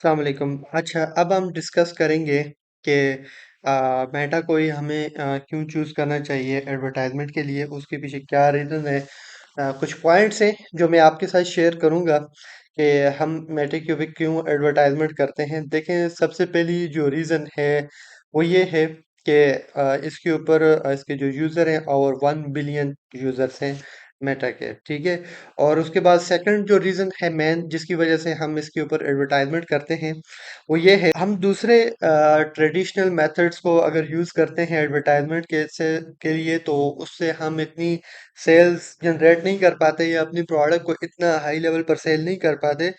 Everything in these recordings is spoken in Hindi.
अस्सलाम वालेकुम। अच्छा, अब हम डिस्कस करेंगे कि मेटा को ही हमें क्यों चूज़ करना चाहिए एडवर्टाइजमेंट के लिए, उसके पीछे क्या रीज़न है। कुछ पॉइंट्स हैं जो मैं आपके साथ शेयर करूंगा कि हम मेटा के ऊपर क्यों एडवर्टाइजमेंट करते हैं। देखें, सबसे पहली जो रीज़न है वो ये है कि इसके ऊपर इसके जो यूज़र हैं और 1 बिलियन यूज़र्स हैं मेटा के, ठीक है। और उसके बाद सेकंड जो रीज़न है मेन जिसकी वजह से हम इसके ऊपर एडवर्टाइजमेंट करते हैं वो ये है, हम दूसरे ट्रेडिशनल मेथड्स को अगर यूज़ करते हैं एडवर्टाइजमेंट के लिए, तो उससे हम इतनी सेल्स जनरेट नहीं कर पाते या अपनी प्रोडक्ट को इतना हाई लेवल पर सेल नहीं कर पाते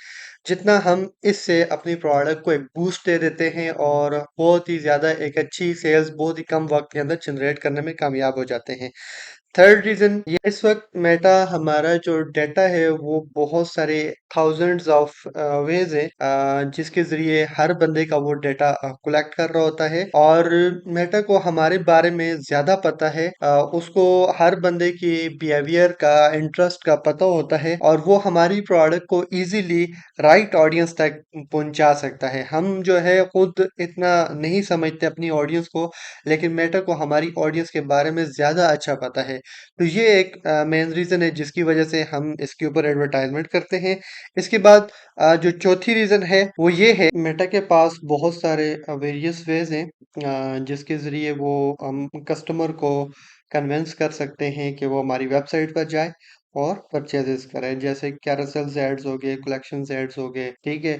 जितना हम इससे अपनी प्रोडक्ट को एक बूस्ट दे देते हैं और बहुत ही ज़्यादा एक अच्छी सेल्स बहुत ही कम वक्त के अंदर जनरेट करने में कामयाब हो जाते हैं। थर्ड रीजन ये, इस वक्त मेटा हमारा जो डाटा है वो बहुत सारे थाउजेंड्स ऑफ वेज है जिसके जरिए हर बंदे का वो डाटा कलेक्ट कर रहा होता है। और मेटा को हमारे बारे में ज्यादा पता है, उसको हर बंदे की बिहेवियर का, इंटरेस्ट का पता होता है और वो हमारी प्रोडक्ट को इजीली राइट ऑडियंस तक पहुंचा सकता है। हम जो है खुद इतना नहीं समझते अपनी ऑडियंस को, लेकिन मेटा को हमारी ऑडियंस के बारे में ज़्यादा अच्छा पता है। तो ये एक मेन रीज़न है जिसकी वजह से हम इसके ऊपर एडवर्टाइजमेंट करते हैं। इसके बाद जो चौथी रीज़न है वो ये है, मेटा के पास बहुत सारे वेरियस वेज हैं जिसके ज़रिए वो हम कस्टमर को कन्विंस कर सकते हैं कि वो हमारी वेबसाइट पर जाए और परचेजेस करें। जैसे कैरोसेल्स एड्स हो गए, कलेक्शंस एड्स हो गए, ठीक है,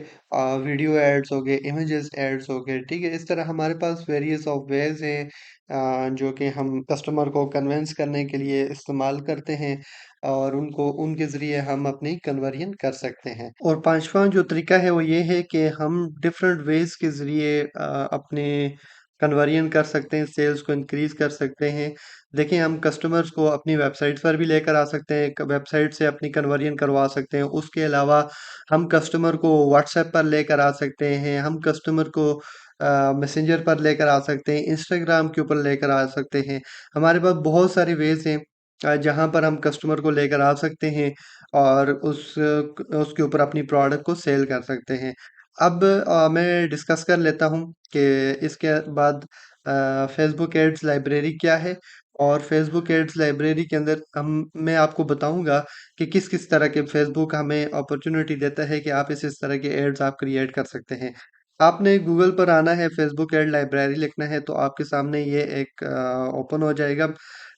वीडियो एड्स हो गए, इमेजेस एड्स हो गए, ठीक है। इस तरह हमारे पास वेरियस ऑफ वेज हैं जो कि हम कस्टमर को कन्विंस करने के लिए इस्तेमाल करते हैं और उनको उनके ज़रिए हम अपनी कन्वर्जन कर सकते हैं। और पांचवा जो तरीका है वो ये है कि हम डिफरेंट वेज के ज़रिए अपने कन्वर्जन कर सकते हैं, सेल्स को इंक्रीज कर सकते हैं। देखिए, हम कस्टमर्स को अपनी वेबसाइट पर भी लेकर आ सकते हैं, वेबसाइट से अपनी कन्वर्जन करवा सकते हैं। उसके अलावा हम कस्टमर को व्हाट्सएप पर लेकर आ सकते हैं, हम कस्टमर को मैसेंजर पर लेकर आ सकते हैं, इंस्टाग्राम के ऊपर लेकर आ सकते हैं। हमारे पास बहुत सारे वेज हैं जहाँ पर हम कस्टमर को लेकर आ सकते हैं और उसके ऊपर अपनी प्रोडक्ट को सेल कर सकते हैं। अब मैं डिस्कस कर लेता हूँ कि इसके बाद फेसबुक एड्स लाइब्रेरी क्या है। और फेसबुक एड्स लाइब्रेरी के अंदर हम मैं आपको बताऊंगा कि किस किस तरह के फेसबुक हमें अपॉर्चुनिटी देता है कि आप इस तरह के एड्स आप क्रिएट कर सकते हैं। आपने गूगल पर आना है, फेसबुक एड लाइब्रेरी लिखना है, तो आपके सामने ये एक ओपन हो जाएगा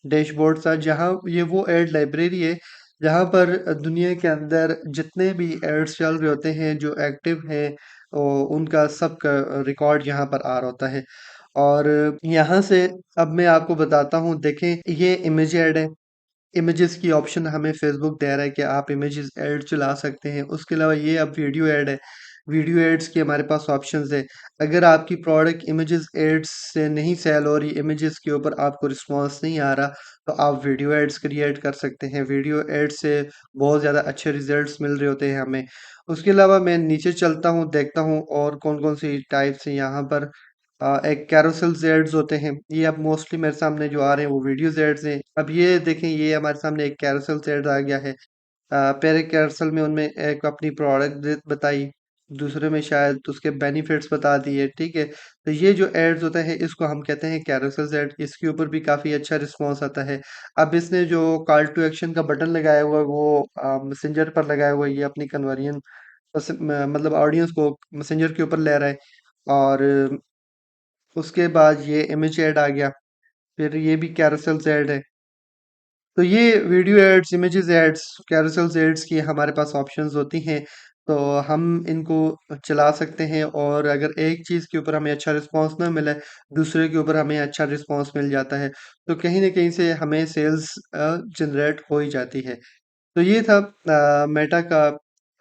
डैशबोर्ड सा, जहाँ ये वो एड लाइब्रेरी है जहाँ पर दुनिया के अंदर जितने भी एड्स चल रहे होते हैं जो एक्टिव हैं, उनका सब का रिकॉर्ड यहाँ पर आ रहा होता है। और यहाँ से अब मैं आपको बताता हूँ, देखें ये इमेज ऐड है। इमेजेस की ऑप्शन हमें फेसबुक दे रहा है कि आप इमेजेस ऐड चला सकते हैं। उसके अलावा ये अब वीडियो ऐड है, वीडियो एड्स की हमारे पास ऑप्शंस है। अगर आपकी प्रोडक्ट इमेजेस एड्स से नहीं सेल हो रही, इमेजेस के ऊपर आपको रिस्पॉन्स नहीं आ रहा, तो आप वीडियो एड्स क्रिएट कर सकते हैं। वीडियो एड्स से बहुत ज़्यादा अच्छे रिजल्ट्स मिल रहे होते हैं हमें। उसके अलावा मैं नीचे चलता हूँ, देखता हूँ और कौन कौन सी टाइप्स हैं यहाँ पर। एक कैरोसेल एड्स होते हैं, ये अब मोस्टली मेरे सामने जो आ रहे हैं वो वीडियोस एड्स हैं। अब ये देखें, ये हमारे सामने एक कैरोसेल एड आ गया है। पहले कैरोसेल में उनमें एक अपनी प्रोडक्ट बताई, दूसरे में शायद उसके बेनिफिट्स बता दिए, ठीक है। तो ये जो एड्स होता है इसको हम कहते हैं कैरोसेल एड। इसके ऊपर भी काफ़ी अच्छा रिस्पॉन्स आता है। अब इसने जो कॉल टू एक्शन का बटन लगाया हुआ है वो मैसेंजर पर लगाया हुआ है, ये अपनी कन्वर्जन मतलब ऑडियंस को मैसेंजर के ऊपर ले रहा है। और उसके बाद ये इमेज ऐड आ गया, फिर ये भी कैरोसेल ऐड है। तो ये video ads, images ads, carousel ads की हमारे पास ऑप्शंस होती हैं। तो हम इनको चला सकते हैं और अगर एक चीज़ के ऊपर हमें अच्छा रिस्पांस ना मिले, दूसरे के ऊपर हमें अच्छा रिस्पांस मिल जाता है, तो कहीं ना कहीं से हमें सेल्स जनरेट हो ही जाती है। तो ये था मेटा का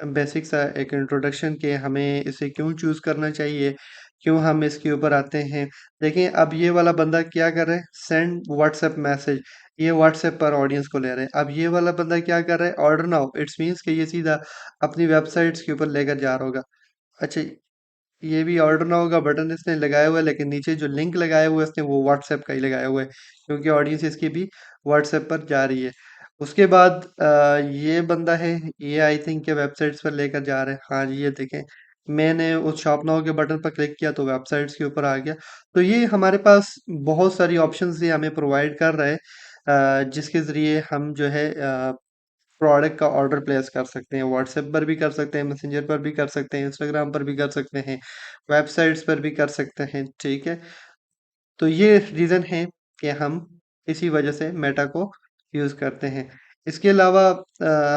बेसिक सा एक इंट्रोडक्शन कि हमें इसे क्यों चूज़ करना चाहिए, क्यों हम इसके ऊपर आते हैं। देखिए, अब ये वाला बंदा क्या कर रहा है, सेंड व्हाट्सएप मैसेज, ये व्हाट्सएप पर ऑडियंस को ले रहे हैं। अब ये वाला बंदा क्या कर रहा है, ऑर्डर नाउ, इट्स मीन्स कि ये सीधा अपनी वेबसाइट्स के ऊपर लेकर जा रहा होगा। अच्छा, ये भी ऑर्डर नाउ का बटन इसने लगाया हुआ है, लेकिन नीचे जो लिंक लगाया हुआ है इसने वो व्हाट्सएप का ही लगाया हुआ है, क्योंकि ऑडियंस इसकी भी व्हाट्सएप पर जा रही है। उसके बाद ये बंदा है, ये आई थिंक के वेबसाइट्स पर लेकर जा रहे हैं। हाँ जी, ये देखें, मैंने उस शॉप नाउ के बटन पर क्लिक किया तो वेबसाइट्स के ऊपर आ गया। तो ये हमारे पास बहुत सारी ऑप्शंस ये हमें प्रोवाइड कर रहा है, जिसके ज़रिए हम जो है प्रोडक्ट का ऑर्डर प्लेस कर सकते हैं। व्हाट्सएप पर भी कर सकते हैं, मैसेंजर पर भी कर सकते हैं, इंस्टाग्राम पर भी कर सकते हैं, वेबसाइट्स पर भी कर सकते हैं, ठीक है। तो ये रीज़न है कि हम इसी वजह से मेटा को यूज़ करते हैं। इसके अलावा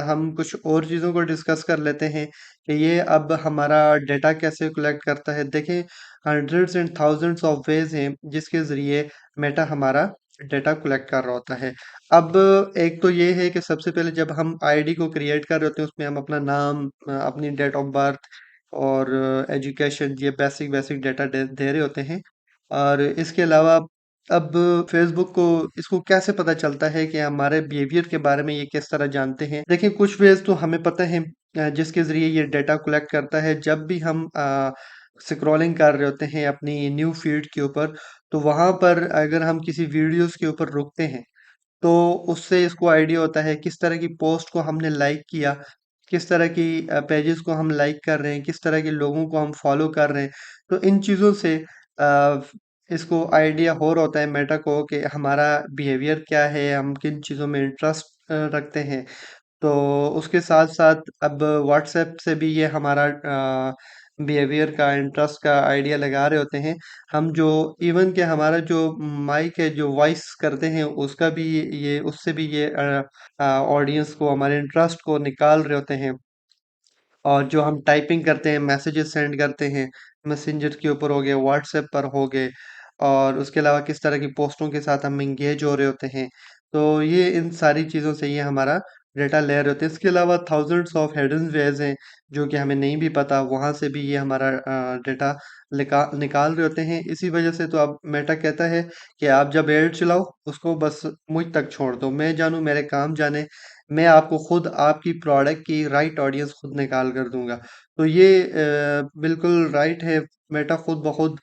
हम कुछ और चीज़ों को डिस्कस कर लेते हैं कि ये अब हमारा डेटा कैसे कलेक्ट करता है। देखें, hundreds and thousands of ways हैं जिसके ज़रिए मेटा हमारा डेटा कलेक्ट कर रहा होता है। अब एक तो ये है कि सबसे पहले जब हम आईडी को क्रिएट कर रहे होते हैं, उसमें हम अपना नाम, अपनी डेट ऑफ बर्थ और एजुकेशन, ये बेसिक बेसिक डेटा दे रहे होते हैं। और इसके अलावा अब फेसबुक को इसको कैसे पता चलता है कि हमारे बिहेवियर के बारे में ये किस तरह जानते हैं। देखिए, कुछ वेज तो हमें पता है जिसके ज़रिए ये डेटा कलेक्ट करता है। जब भी हम स्क्रॉलिंग कर रहे होते हैं अपनी न्यू फीड के ऊपर, तो वहाँ पर अगर हम किसी वीडियोस के ऊपर रुकते हैं, तो उससे इसको आइडिया होता है किस तरह की पोस्ट को हमने लाइक किया, किस तरह की पेजेस को हम लाइक कर रहे हैं, किस तरह के लोगों को हम फॉलो कर रहे हैं। तो इन चीज़ों से इसको आइडिया हो रहा होता है मेटा को कि हमारा बिहेवियर क्या है, हम किन चीज़ों में इंटरेस्ट रखते हैं। तो उसके साथ-साथ अब व्हाट्सएप से भी ये हमारा बिहेवियर का, इंटरेस्ट का आइडिया लगा रहे होते हैं। हम जो इवन कि हमारा जो माइक है, जो वॉइस करते हैं, उसका भी ये उससे भी ये ऑडियंस को, हमारे इंटरेस्ट को निकाल रहे होते हैं। और जो हम टाइपिंग करते हैं, मैसेजेस सेंड करते हैं, मैसेंजर के ऊपर हो गए, व्हाट्सएप पर हो गए, और उसके अलावा किस तरह की पोस्टों के साथ हम एंगेज हो रहे होते हैं। तो ये इन सारी चीज़ों से ये हमारा डेटा ले रहे होते हैं। इसके अलावा थाउजेंड्स ऑफ हिडन वेज हैं जो कि हमें नहीं भी पता, वहाँ से भी ये हमारा डेटा निकाल रहे होते हैं। इसी वजह से तो अब मेटा कहता है कि आप जब ऐड चलाओ, उसको बस मुझ तक छोड़ दो, मैं जानूँ, मेरे काम जाने, मैं आपको खुद आपकी प्रोडक्ट की राइट ऑडियंस खुद निकाल कर दूंगा। तो ये बिल्कुल राइट है। मेटा खुद ब खुद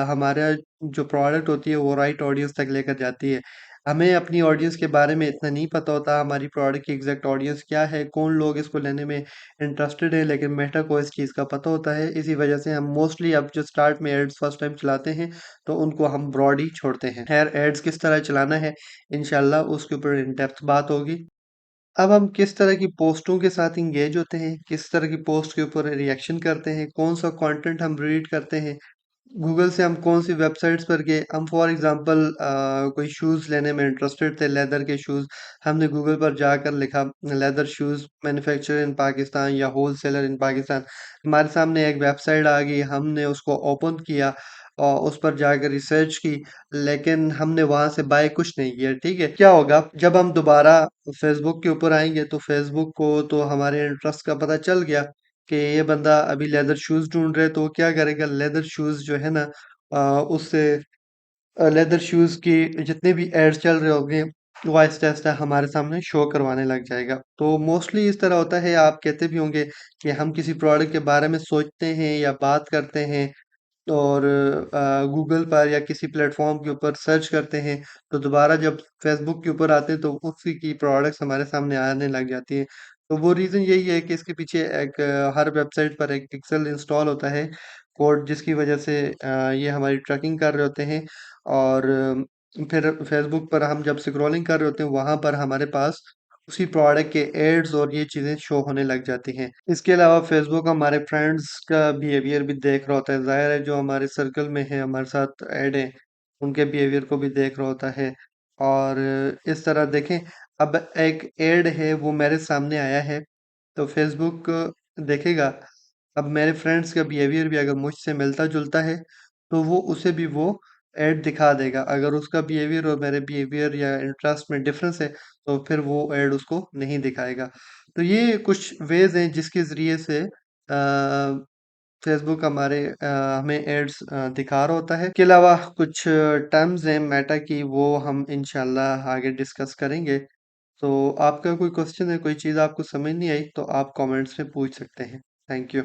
हमारा जो प्रोडक्ट होती है वो राइट ऑडियंस तक लेकर जाती है। हमें अपनी ऑडियंस के बारे में इतना नहीं पता होता, हमारी प्रोडक्ट की एग्जैक्ट ऑडियंस क्या है, कौन लोग इसको लेने में इंटरेस्टेड है, लेकिन मेटा को इस चीज़ का पता होता है। इसी वजह से हम मोस्टली अब जो स्टार्ट में एड्स फर्स्ट टाइम चलाते हैं, तो उनको हम ब्रॉड ही छोड़ते हैं। खैर, एड्स किस तरह चलाना है, इंशाल्लाह उसके ऊपर इन डेप्थ बात होगी। अब हम किस तरह की पोस्टों के साथ एंगेज होते हैं, किस तरह की पोस्ट के ऊपर रिएक्शन करते हैं, कौन सा कंटेंट हम रीड करते हैं, गूगल से हम कौन सी वेबसाइट्स पर गए। हम फॉर एग्जांपल कोई शूज़ लेने में इंटरेस्टेड थे, लेदर के शूज़। हमने गूगल पर जाकर लिखा लेदर शूज़ मैन्युफैक्चर इन पाकिस्तान या होल सेलर इन पाकिस्तान। हमारे सामने एक वेबसाइट आ गई, हमने उसको ओपन किया और उस पर जाकर रिसर्च की, लेकिन हमने वहां से बाय कुछ नहीं किया। ठीक है, क्या होगा जब हम दोबारा फेसबुक के ऊपर आएंगे, तो फेसबुक को तो हमारे इंटरेस्ट का पता चल गया कि ये बंदा अभी लेदर शूज ढूंढ रहे, तो वो क्या करेगा, लेदर शूज जो है ना, उससे लेदर शूज की जितने भी एड्स चल रहे होंगे, वो आहिस्ता आहिस्ता हमारे सामने शो करवाने लग जाएगा। तो मोस्टली इस तरह होता है, आप कहते भी होंगे कि हम किसी प्रोडक्ट के बारे में सोचते हैं या बात करते हैं और गूगल पर या किसी प्लेटफॉर्म के ऊपर सर्च करते हैं, तो दोबारा जब फेसबुक के ऊपर आते हैं तो उसी की प्रोडक्ट्स हमारे सामने आने लग जाती है। तो वो रीज़न यही है कि इसके पीछे एक हर वेबसाइट पर एक पिक्सल इंस्टॉल होता है, कोड, जिसकी वजह से ये हमारी ट्रैकिंग कर रहे होते हैं। और फिर फेसबुक पर हम जब स्क्रॉलिंग कर रहे होते हैं, वहाँ पर हमारे पास उसी प्रोडक्ट के एड्स और ये चीज़ें शो होने लग जाती हैं। इसके अलावा फेसबुक हमारे फ्रेंड्स का बिहेवियर भी देख रहा होता है। ज़ाहिर है, जो हमारे सर्कल में है, हमारे साथ ऐड हैं, उनके बिहेवियर को भी देख रहा होता है। और इस तरह देखें, अब एक ऐड है वो मेरे सामने आया है, तो फेसबुक देखेगा, अब मेरे फ्रेंड्स का बिहेवियर भी अगर मुझसे मिलता-जुलता है, तो वो उसे भी वो ऐड दिखा देगा। अगर उसका बिहेवियर और मेरे बिहेवियर या इंटरेस्ट में डिफरेंस है, तो फिर वो ऐड उसको नहीं दिखाएगा। तो ये कुछ वेज़ हैं जिसके ज़रिए से फ़ेसबुक हमें एड्स दिखा रहा होता है। इसके अलावा कुछ टर्म्स हैं मेटा की, वो हम इंशाल्लाह आगे डिस्कस करेंगे। तो आपका कोई क्वेश्चन है, कोई चीज़ आपको समझ नहीं आई, तो आप कमेंट्स में पूछ सकते हैं। Thank you.